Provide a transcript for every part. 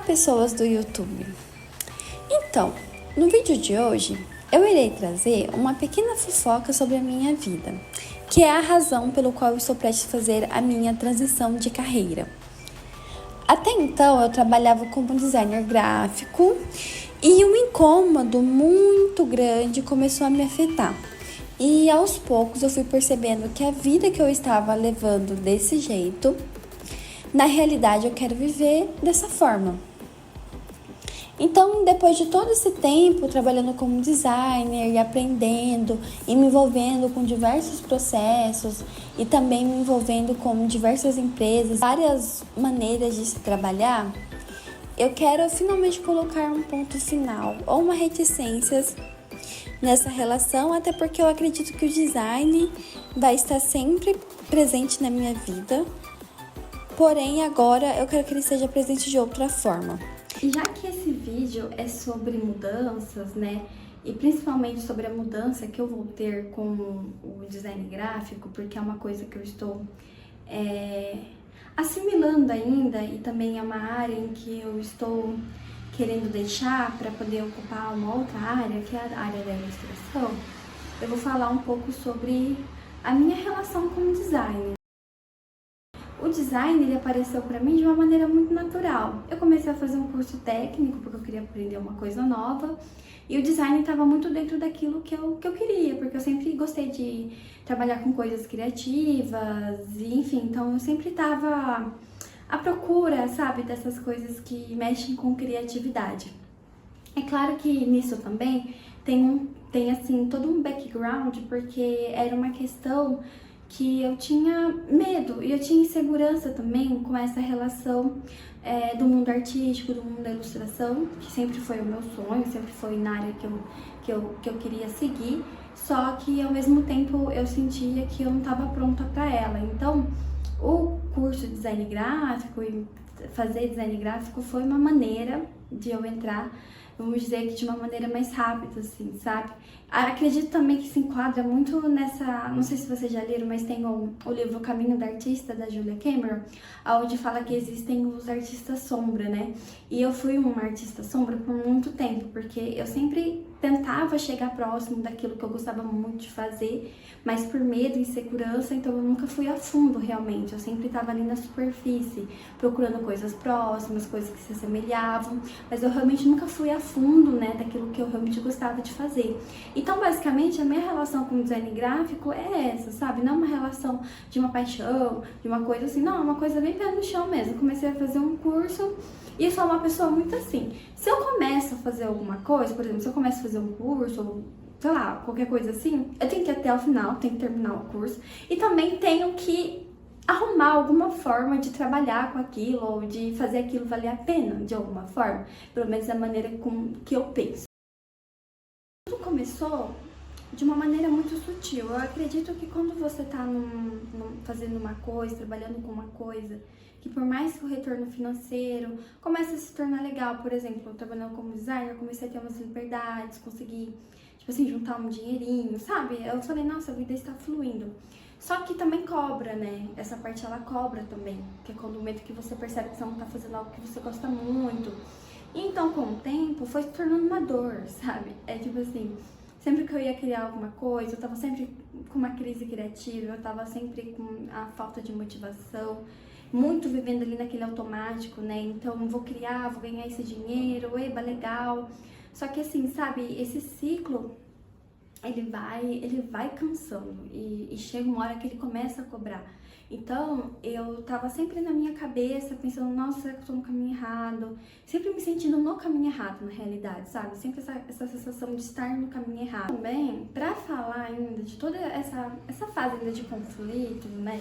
Olá, pessoas do YouTube. Então, no vídeo de hoje, eu irei trazer uma pequena fofoca sobre a minha vida, que é a razão pelo qual eu estou prestes a fazer a minha transição de carreira. Até então, eu trabalhava como designer gráfico e um incômodo muito grande começou a me afetar. E aos poucos eu fui percebendo que a vida que eu estava levando desse jeito, na realidade eu quero viver dessa forma. Então, depois de todo esse tempo trabalhando como designer e aprendendo e me envolvendo com diversos processos e também me envolvendo com diversas empresas, várias maneiras de se trabalhar, eu quero finalmente colocar um ponto final ou uma reticências nessa relação, até porque eu acredito que o design vai estar sempre presente na minha vida, porém agora eu quero que ele seja presente de outra forma. E já que esse vídeo é sobre mudanças, né, e principalmente sobre a mudança que eu vou ter com o design gráfico, porque é uma coisa que eu estou assimilando ainda e também é uma área em que eu estou querendo deixar para poder ocupar uma outra área, que é a área da ilustração, eu vou falar um pouco sobre a minha relação com o design. O design, ele apareceu para mim de uma maneira muito natural. Eu comecei a fazer um curso técnico porque eu queria aprender uma coisa nova e o design estava muito dentro daquilo que eu queria, porque eu sempre gostei de trabalhar com coisas criativas, e, enfim, então eu sempre estava à procura, sabe, dessas coisas que mexem com criatividade. É claro que nisso também tem assim todo um background, porque era uma questão que eu tinha medo e eu tinha insegurança também com essa relação do mundo artístico, do mundo da ilustração, que sempre foi o meu sonho, sempre foi na área que eu queria seguir, só que ao mesmo tempo eu sentia que eu não estava pronta para ela. Então, o curso de design gráfico e fazer design gráfico foi uma maneira de eu entrar, vamos dizer que de uma maneira mais rápida, assim, sabe? Acredito também que se enquadra muito nessa, não sei se vocês já leram, mas tem o livro O Caminho da Artista, da Julia Cameron, onde fala que existem os artistas sombra, né? E eu fui uma artista sombra por muito tempo, porque eu sempre tentava chegar próximo daquilo que eu gostava muito de fazer, mas por medo e insegurança, então eu nunca fui a fundo realmente. Eu sempre estava ali na superfície, procurando coisas próximas, coisas que se assemelhavam, mas eu realmente nunca fui a fundo, né, daquilo que eu realmente gostava de fazer. Então, basicamente, a minha relação com o design gráfico é essa, sabe? Não uma relação de uma paixão, de uma coisa assim, não, é uma coisa bem pé no chão mesmo. Comecei a fazer um curso e eu sou uma pessoa muito assim. Se eu começo a fazer alguma coisa, por exemplo, se eu começo a fazer um curso, ou sei lá, qualquer coisa assim, eu tenho que ir até o final, tenho que terminar o curso e também tenho que arrumar alguma forma de trabalhar com aquilo ou de fazer aquilo valer a pena de alguma forma, pelo menos da maneira com que eu penso. Tudo começou de uma maneira muito sutil. Eu acredito que quando você está fazendo uma coisa, trabalhando com uma coisa, que por mais que o retorno financeiro comece a se tornar legal, por exemplo, eu trabalhando como designer, eu comecei a ter umas liberdades, consegui, tipo assim, juntar um dinheirinho, sabe? Eu falei, nossa, a vida está fluindo. Só que também cobra, né? Essa parte ela cobra também, que é quando o momento que você percebe que você não tá fazendo algo que você gosta muito. E então, com o tempo, foi se tornando uma dor, sabe? É tipo assim, sempre que eu ia criar alguma coisa, eu tava sempre com uma crise criativa, eu tava sempre com a falta de motivação, muito vivendo ali naquele automático, né? Então, vou criar, vou ganhar esse dinheiro, eba, legal. Só que assim, sabe, esse ciclo ele vai cansando e chega uma hora que ele começa a cobrar. Então, eu tava sempre na minha cabeça pensando, nossa, será que eu tô no caminho errado? Sempre me sentindo no caminho errado, na realidade, sabe? Sempre essa sensação de estar no caminho errado. Também, pra falar ainda de toda essa fase ainda de conflito, né,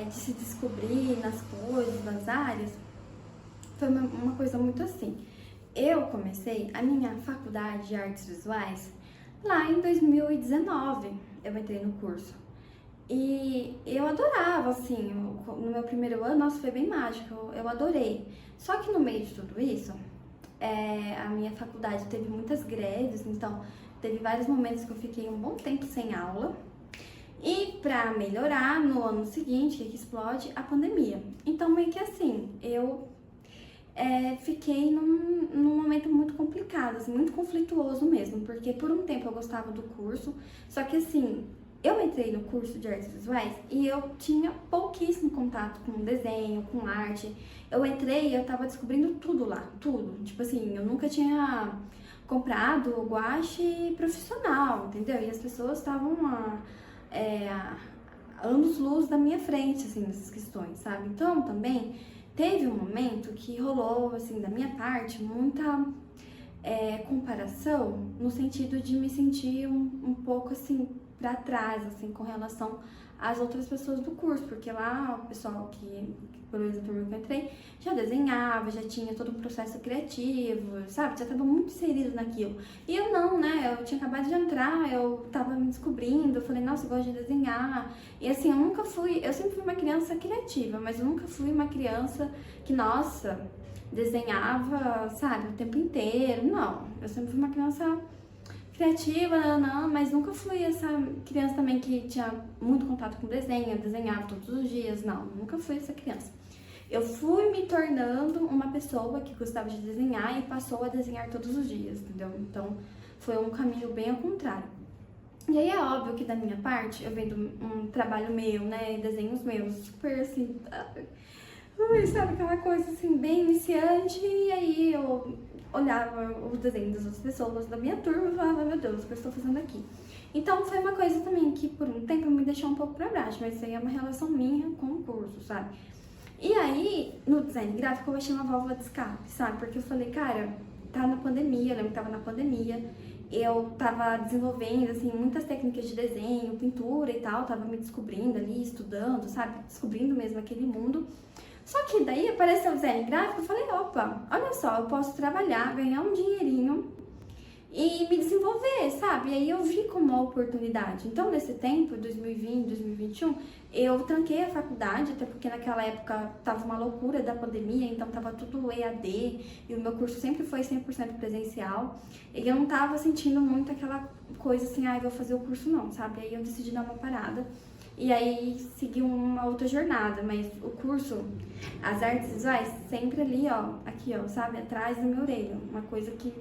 de se descobrir nas coisas, nas áreas, foi uma coisa muito assim. Eu comecei a minha faculdade de artes visuais lá em 2019, eu entrei no curso. E eu adorava, assim, no meu primeiro ano, nossa, foi bem mágico, eu adorei. Só que no meio de tudo isso, a minha faculdade teve muitas greves, então teve vários momentos que eu fiquei um bom tempo sem aula. E pra melhorar, no ano seguinte, que explode, a pandemia. Então, meio que assim, eu fiquei num momento muito complicado, assim, muito conflituoso mesmo, porque por um tempo eu gostava do curso, só que assim, eu entrei no curso de artes visuais e eu tinha pouquíssimo contato com desenho, com arte. Eu entrei e eu tava descobrindo tudo lá, tudo. Tipo assim, eu nunca tinha comprado guache profissional, entendeu? E as pessoas estavam a anos-luz da minha frente, assim, nessas questões, sabe? Então, também teve um momento que rolou, assim, da minha parte, muita comparação, no sentido de me sentir um pouco, assim, pra trás, assim, com relação às outras pessoas do curso, porque lá o pessoal que pelo menos a turma que eu entrei, já desenhava, já tinha todo um processo criativo, sabe? Já tava muito inserido naquilo. E eu não, né? Eu tinha acabado de entrar, eu tava me descobrindo, eu falei, nossa, eu gosto de desenhar. E assim, eu sempre fui uma criança criativa, mas eu nunca fui uma criança que, nossa, desenhava, sabe, o tempo inteiro. Não, eu sempre fui uma criança criativa, não, mas nunca fui essa criança também que tinha muito contato com desenho, desenhava todos os dias, não, nunca fui essa criança. Eu fui me tornando uma pessoa que gostava de desenhar e passou a desenhar todos os dias, entendeu? Então, foi um caminho bem ao contrário. E aí é óbvio que da minha parte, eu vendo um trabalho meu, né, desenhos meus, super assim, sabe, aquela coisa assim, bem iniciante, e aí eu olhava os desenhos das outras pessoas da minha turma e falava, meu Deus, o que eu estou fazendo aqui? Então foi uma coisa também que por um tempo me deixou um pouco pra baixo, mas isso aí é uma relação minha com o curso, sabe? E aí, no design gráfico, eu achei uma válvula de escape, sabe? Porque eu falei, cara, tá na pandemia, eu lembro que tava na pandemia, eu tava desenvolvendo, assim, muitas técnicas de desenho, pintura e tal, tava me descobrindo ali, estudando, sabe? Descobrindo mesmo aquele mundo. Só que daí apareceu o design gráfico, eu falei, opa, olha só, eu posso trabalhar, ganhar um dinheirinho e me desenvolver, sabe? E aí eu vi como uma oportunidade. Então, nesse tempo, 2020, 2021, eu tranquei a faculdade, até porque naquela época tava uma loucura da pandemia, então tava tudo EAD, e o meu curso sempre foi 100% presencial, e eu não tava sentindo muito aquela coisa assim, ah, eu vou fazer o curso não, sabe? Aí eu decidi dar uma parada, e aí segui uma outra jornada, mas o curso, as artes visuais, sempre ali, ó, aqui, ó, sabe? Atrás da minha orelha, uma coisa que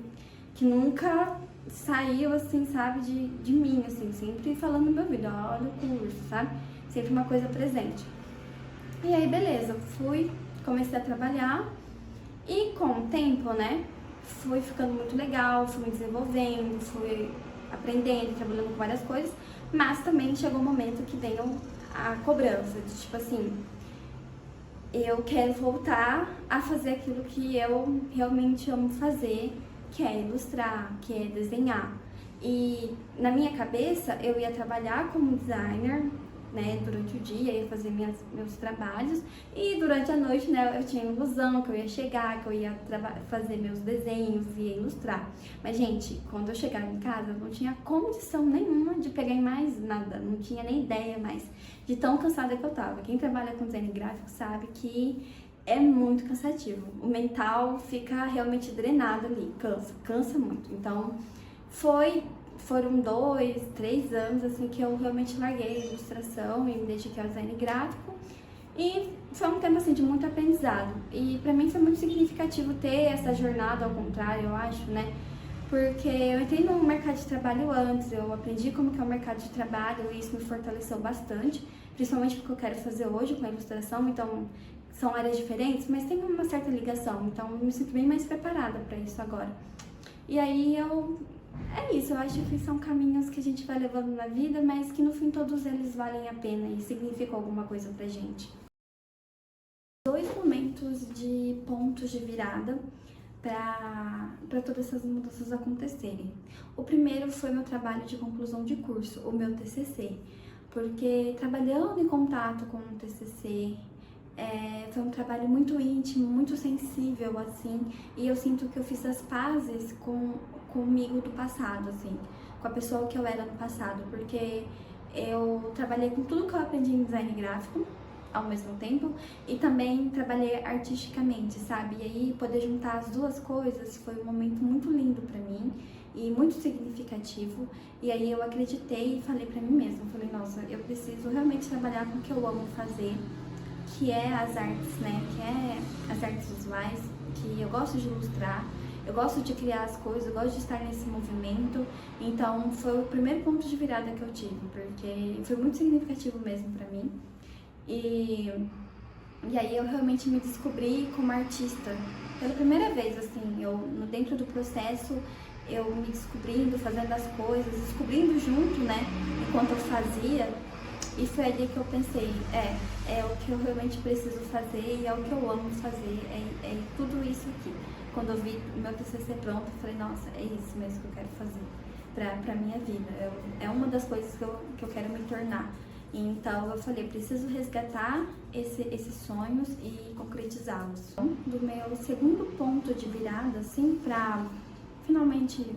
nunca saiu, assim, sabe, de mim, assim, sempre falando no meu ouvido, olha o curso, sabe? Sempre uma coisa presente. E aí, beleza, comecei a trabalhar e com o tempo, né, fui ficando muito legal, fui me desenvolvendo, fui aprendendo, trabalhando com várias coisas, mas também chegou um momento que veio a cobrança de, tipo assim, eu quero voltar a fazer aquilo que eu realmente amo fazer, que é ilustrar, que é desenhar. E na minha cabeça eu ia trabalhar como designer, né, durante o dia, ia fazer meus trabalhos, e durante a noite, né, eu tinha a ilusão que eu ia chegar, que eu ia fazer meus desenhos e ia ilustrar. Mas, gente, quando eu chegava em casa, eu não tinha condição nenhuma de pegar em mais nada, não tinha nem ideia mais de tão cansada que eu tava. Quem trabalha com design gráfico sabe que é muito cansativo. O mental fica realmente drenado ali, cansa muito. Então, foram 2, 3 anos assim que eu realmente larguei a ilustração e me dediquei ao design gráfico. E foi um tempo assim de muito aprendizado. E pra mim foi muito significativo ter essa jornada ao contrário, eu acho, né? Porque eu entrei no mercado de trabalho antes, eu aprendi como que é o mercado de trabalho e isso me fortaleceu bastante, principalmente porque eu quero fazer hoje com a ilustração, então são áreas diferentes, mas tem uma certa ligação, então eu me sinto bem mais preparada para isso agora. E aí é isso, eu acho que são caminhos que a gente vai levando na vida, mas que no fim todos eles valem a pena e significam alguma coisa pra gente. 2 momentos de pontos de virada para todas essas mudanças acontecerem. O primeiro foi meu trabalho de conclusão de curso, o meu TCC, porque trabalhando em contato com o TCC, foi um trabalho muito íntimo, muito sensível, assim, e eu sinto que eu fiz as pazes comigo do passado, assim, com a pessoa que eu era no passado, porque eu trabalhei com tudo que eu aprendi em design gráfico ao mesmo tempo e também trabalhei artisticamente, sabe? E aí poder juntar as duas coisas foi um momento muito lindo pra mim e muito significativo. E aí eu acreditei e falei pra mim mesma, falei, nossa, eu preciso realmente trabalhar com o que eu amo fazer, que é as artes, né? Que é as artes visuais, que eu gosto de ilustrar, eu gosto de criar as coisas, eu gosto de estar nesse movimento. Então foi o primeiro ponto de virada que eu tive, porque foi muito significativo mesmo pra mim. E aí eu realmente me descobri como artista. Pela primeira vez, assim, dentro do processo, eu me descobrindo, fazendo as coisas, descobrindo junto, né, enquanto eu fazia. E foi ali que eu pensei, é o que eu realmente preciso fazer e é o que eu amo fazer, é tudo isso aqui. Quando eu vi o meu TCC pronto, eu falei, nossa, é isso mesmo que eu quero fazer pra minha vida. É uma das coisas que eu quero me tornar. Então eu falei, preciso resgatar esses sonhos e concretizá-los. Do meu segundo ponto de virada, assim, pra finalmente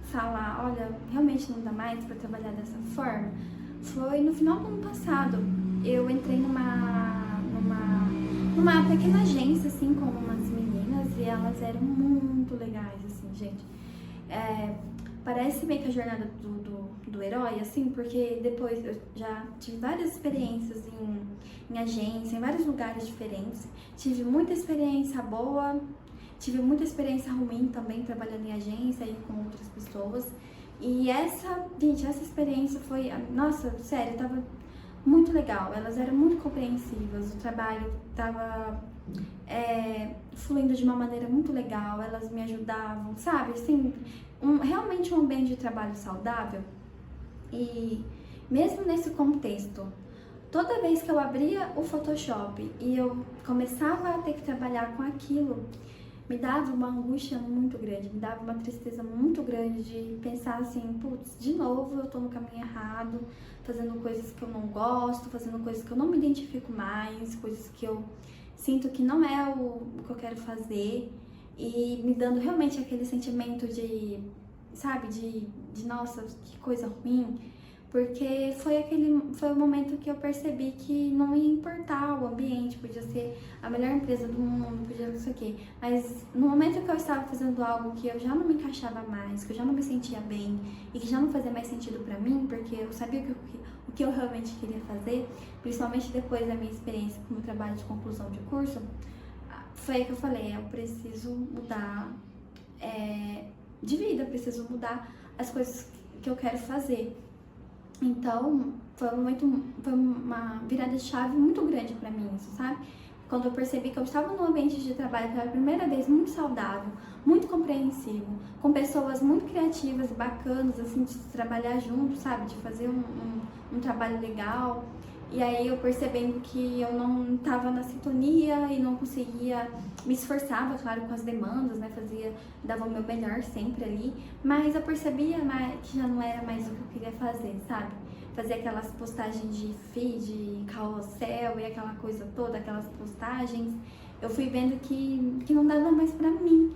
falar, olha, realmente não dá mais pra trabalhar dessa forma, foi no final do ano passado. Eu entrei numa pequena agência, assim, com umas meninas, e elas eram muito legais, assim, gente. Parece meio que a jornada do herói, assim, porque depois eu já tive várias experiências em agência, em vários lugares diferentes. Tive muita experiência boa, tive muita experiência ruim também, trabalhando em agência e com outras pessoas. E essa experiência foi, nossa, sério, tava muito legal. Elas eram muito compreensivas, o trabalho tava fluindo de uma maneira muito legal, elas me ajudavam, sabe? Assim, realmente um ambiente de trabalho saudável. E mesmo nesse contexto, toda vez que eu abria o Photoshop e eu começava a ter que trabalhar com aquilo, me dava uma angústia muito grande, me dava uma tristeza muito grande de pensar assim, putz, de novo eu tô no caminho errado, fazendo coisas que eu não gosto, fazendo coisas que eu não me identifico mais, coisas que eu sinto que não é o que eu quero fazer, e me dando realmente aquele sentimento de, sabe, de nossa, que coisa ruim. Porque foi o momento que eu percebi que não ia importar o ambiente, podia ser a melhor empresa do mundo, podia não sei o quê. Mas no momento que eu estava fazendo algo que eu já não me encaixava mais, que eu já não me sentia bem e que já não fazia mais sentido pra mim, porque eu sabia o que eu realmente queria fazer, principalmente depois da minha experiência com o meu trabalho de conclusão de curso, foi aí que eu falei, eu preciso mudar de vida, eu preciso mudar as coisas que eu quero fazer. Então, foi uma virada de chave muito grande pra mim, isso, sabe? Quando eu percebi que eu estava num ambiente de trabalho pela primeira vez muito saudável, muito compreensivo, com pessoas muito criativas e bacanas, assim, de trabalhar junto, sabe? De fazer um trabalho legal. E aí eu percebendo que eu não estava na sintonia e não conseguia, me esforçava, claro, com as demandas, né, dava o meu melhor sempre ali, mas eu percebia que já não era mais o que eu queria fazer, sabe? Fazer aquelas postagens de feed, carrossel e aquela coisa toda, aquelas postagens, eu fui vendo que não dava mais pra mim.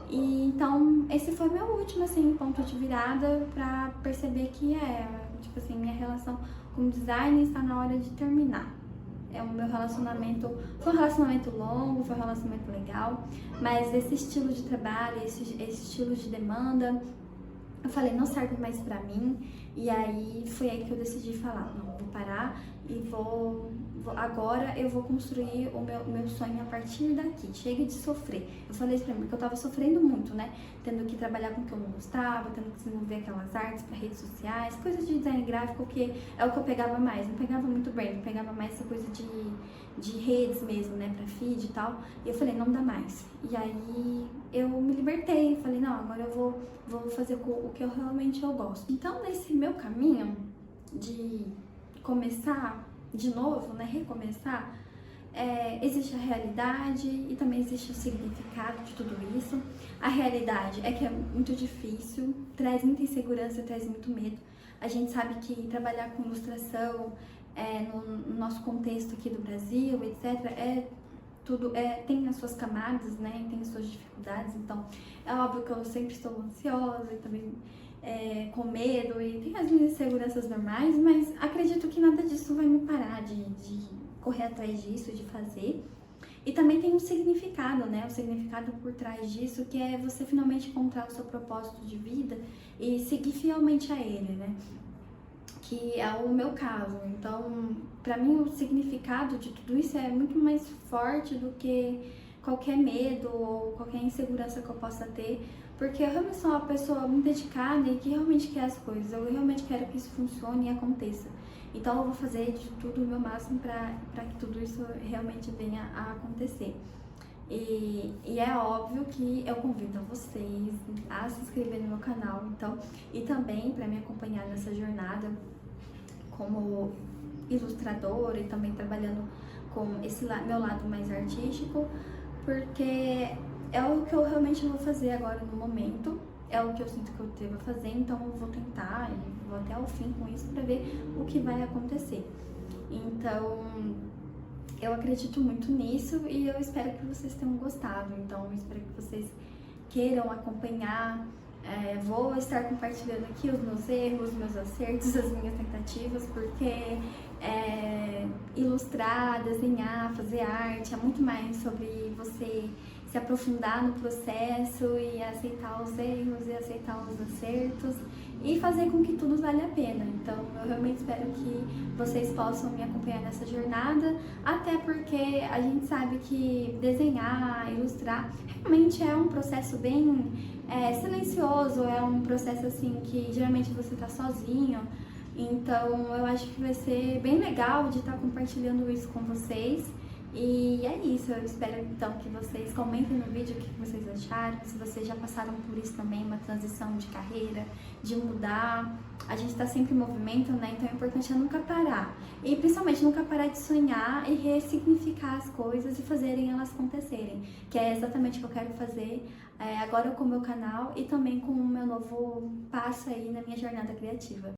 E então esse foi meu último, assim, ponto de virada pra perceber que tipo assim, minha relação com design está na hora de terminar. O meu relacionamento foi um relacionamento longo, foi um relacionamento legal, mas esse estilo de trabalho, esse estilo de demanda, eu falei, não serve mais pra mim. E aí foi aí que eu decidi falar, não, vou parar e agora eu vou construir o meu sonho a partir daqui. Chega de sofrer. Eu falei isso pra mim, porque eu tava sofrendo muito, né? Tendo que trabalhar com o que eu não gostava, tendo que desenvolver aquelas artes para redes sociais, coisas de design gráfico, que é o que eu pegava mais. Não pegava muito bem, não pegava mais essa coisa de redes mesmo, né? Pra feed e tal. E eu falei, não dá mais. E aí eu me libertei, falei, não, agora eu vou fazer o que eu realmente gosto. Então, nesse meu caminho de começar de novo, né, recomeçar, existe a realidade e também existe o significado de tudo isso. A realidade é que é muito difícil, traz muita insegurança, traz muito medo. A gente sabe que trabalhar com ilustração no nosso contexto aqui do Brasil, etc., tem as suas camadas, né, tem as suas dificuldades. Então é óbvio que eu sempre estou ansiosa e também com medo, e tem as minhas inseguranças normais, mas acredito que nada disso vai me parar de correr atrás disso, de fazer. E também tem um significado, né? O significado por trás disso, que é você finalmente encontrar o seu propósito de vida e seguir fielmente a ele, né? que é o meu caso. Então, para mim, o significado de tudo isso é muito mais forte do que qualquer medo ou qualquer insegurança que eu possa ter, porque eu realmente sou uma pessoa muito dedicada e que realmente quer as coisas, eu realmente quero que isso funcione e aconteça. Então, eu vou fazer de tudo o meu máximo para que tudo isso realmente venha a acontecer. E é óbvio que eu convido a vocês a se inscrever no meu canal, então, e também para me acompanhar nessa jornada como ilustradora e também trabalhando com esse meu lado mais artístico, porque é o que eu realmente vou fazer agora no momento, é o que eu sinto que eu devo fazer, então eu vou tentar e vou até o fim com isso para ver o que vai acontecer. Então, eu acredito muito nisso e eu espero que vocês tenham gostado. Então, eu espero que vocês queiram acompanhar. Vou estar compartilhando aqui os meus erros, meus acertos, as minhas tentativas, porque ilustrar, desenhar, fazer arte é muito mais sobre você se aprofundar no processo e aceitar os erros e aceitar os acertos e fazer com que tudo valha a pena. Então, eu realmente espero que vocês possam me acompanhar nessa jornada, até porque a gente sabe que desenhar, ilustrar, realmente é um processo bem silencioso, é um processo assim que geralmente você tá sozinho. Então, eu acho que vai ser bem legal de estar compartilhando isso com vocês. E é isso, eu espero então que vocês comentem no vídeo o que vocês acharam, se vocês já passaram por isso também, uma transição de carreira, de mudar. A gente tá sempre em movimento, né? Então é importante nunca parar. E principalmente nunca parar de sonhar e ressignificar as coisas e fazerem elas acontecerem. Que é exatamente o que eu quero fazer agora com o meu canal e também com o meu novo passo aí na minha jornada criativa.